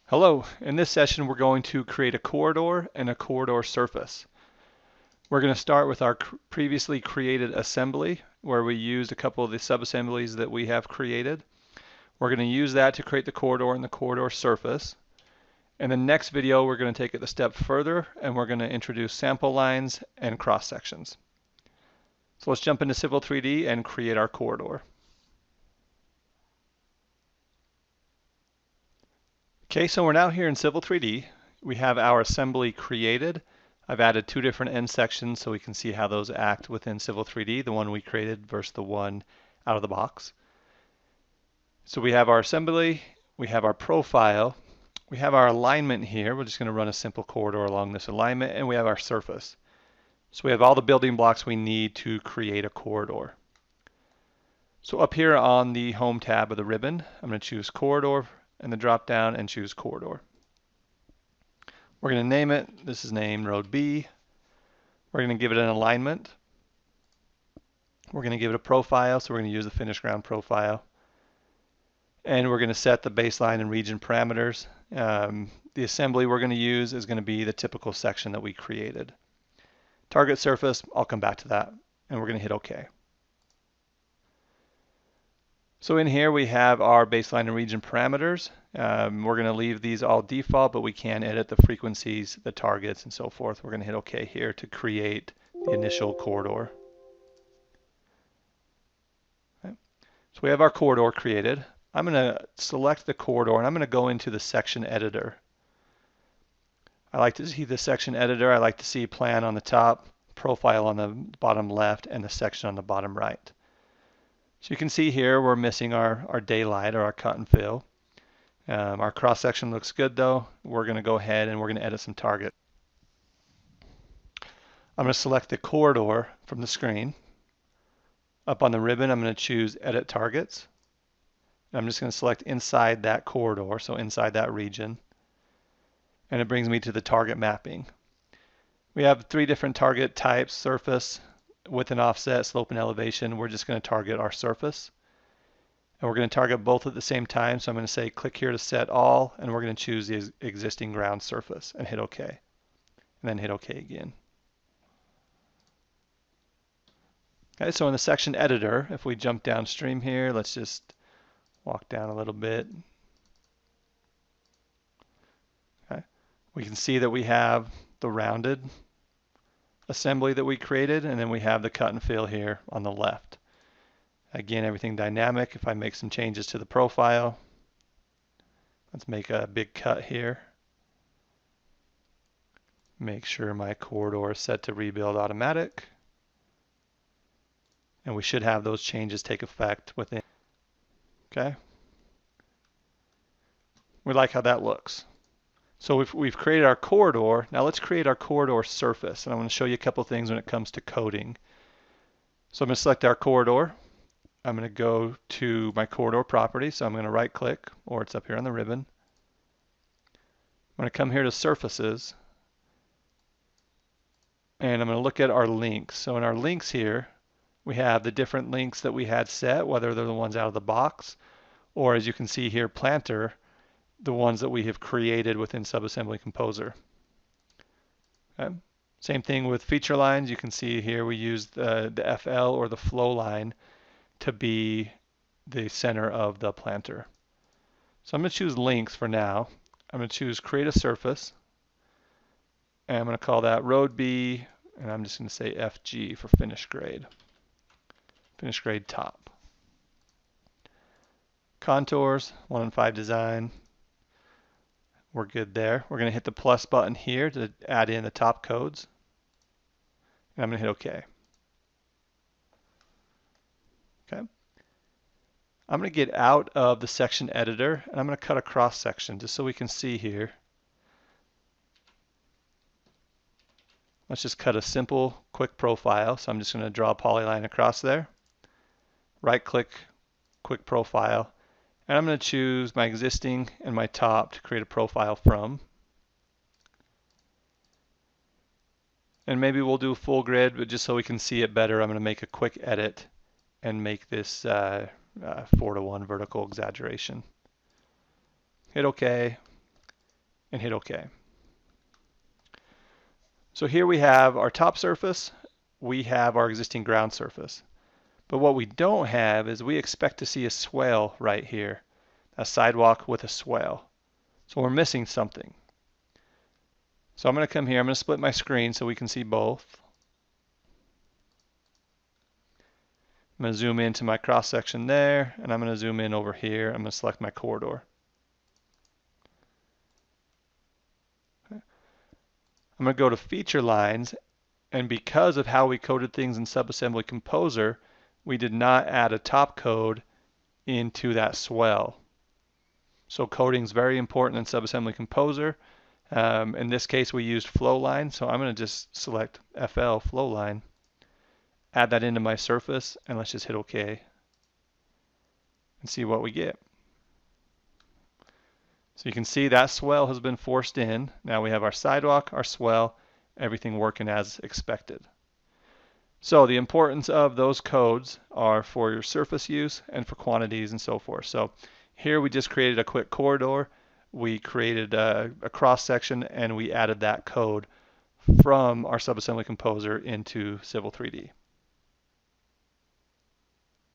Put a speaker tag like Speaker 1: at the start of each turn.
Speaker 1: Hello, in this session we're going to create a corridor and a corridor surface. We're going to start with our previously created assembly where we used a couple of the sub-assemblies that we have created. We're going to use that to create the corridor and the corridor surface. In the next video we're going to take it a step further and we're going to introduce sample lines and cross sections. So let's jump into Civil 3D and create our corridor. Okay, so we're now here in Civil 3D. We have our assembly created. I've added two different end sections so we can see how those act within Civil 3D, the one we created versus the one out of the box. So we have our assembly, we have our profile, we have our alignment here. We're just going to run a simple corridor along this alignment, and we have our surface. So we have all the building blocks we need to create a corridor. So up here on the Home tab of the ribbon, I'm going to choose Corridor and the drop down and choose Corridor. We're going to name it. This is named Road B. We're going to give it an alignment. We're going to give it a profile, so we're going to use the finished ground profile. And we're going to set the baseline and region parameters. The assembly we're going to use is going to be the typical section that we created. Target surface, I'll come back to that. And we're going to hit OK. So in here we have our baseline and region parameters. We're going to leave these all default, but we can edit the frequencies, the targets, and so forth. We're going to hit OK here to create the initial corridor. Okay. So we have our corridor created. I'm going to select the corridor and I'm going to go into the section editor. I like to see the section editor. I like to see plan on the top, profile on the bottom left, and the section on the bottom right. So you can see here we're missing our daylight or our cut and fill. Our cross section looks good though. We're going to go ahead and we're going to edit some target. I'm going to select the corridor from the screen. Up on the ribbon I'm going to choose Edit Targets. I'm just going to select inside that corridor, so inside that region. And it brings me to the target mapping. We have three different target types: surface, width and offset, slope and elevation. We're just going to target our surface. And we're going to target both at the same time. So I'm going to say click here to set all, and we're going to choose the existing ground surface and hit OK. And then hit OK again. Okay, so in the section editor, if we jump downstream here, let's just walk down a little bit. Okay. We can see that we have the rounded assembly that we created, and then we have the cut and fill here on the left. Again, everything dynamic. If I make some changes to the profile, let's make a big cut here. Make sure my corridor is set to rebuild automatic. And we should have those changes take effect within. Okay. We like how that looks. So we've created our corridor. Now let's create our corridor surface. And I want to show you a couple things when it comes to coding. So I'm going to select our corridor. I'm going to go to my corridor property. So I'm going to right click, or it's up here on the ribbon. I'm going to come here to surfaces. And I'm going to look at our links. So in our links here, we have the different links that we had set, whether they're the ones out of the box, or as you can see here, planter, the ones that we have created within Subassembly Composer. Okay. Same thing with feature lines. You can see here we use the FL or the flow line to be the center of the planter. So I'm going to choose links for now. I'm going to choose create a surface, and I'm going to call that Road B, and I'm just going to say FG for finished grade. Finished grade top. Contours, 1 and 5 design. We're good there. We're going to hit the plus button here to add in the top codes. And I'm going to hit OK. Okay. I'm going to get out of the section editor and I'm going to cut a cross section just so we can see here. Let's just cut a simple, quick profile. So I'm just going to draw a polyline across there. Right click, quick profile. And I'm going to choose my existing and my top to create a profile from. And maybe we'll do full grid, but just so we can see it better, I'm going to make a quick edit and make this 4:1 vertical exaggeration. Hit OK. and hit OK. So here we have our top surface, we have our existing ground surface. But what we don't have is we expect to see a swale right here, a sidewalk with a swale. So we're missing something. So I'm going to come here, I'm going to split my screen so we can see both. I'm going to zoom into my cross section there, and I'm going to zoom in over here. I'm going to select my corridor. Okay. I'm going to go to feature lines, and because of how we coded things in Subassembly Composer, we did not add a top code into that swell. So coding is very important in Subassembly Composer. In this case, we used flowline, so I'm going to just select FL flowline, add that into my surface, and let's just hit OK and see what we get. So you can see that swell has been forced in. Now we have our sidewalk, our swell, everything working as expected. So the importance of those codes are for your surface use and for quantities and so forth. So here we just created a quick corridor. We created a cross section and we added that code from our subassembly composer into Civil 3D.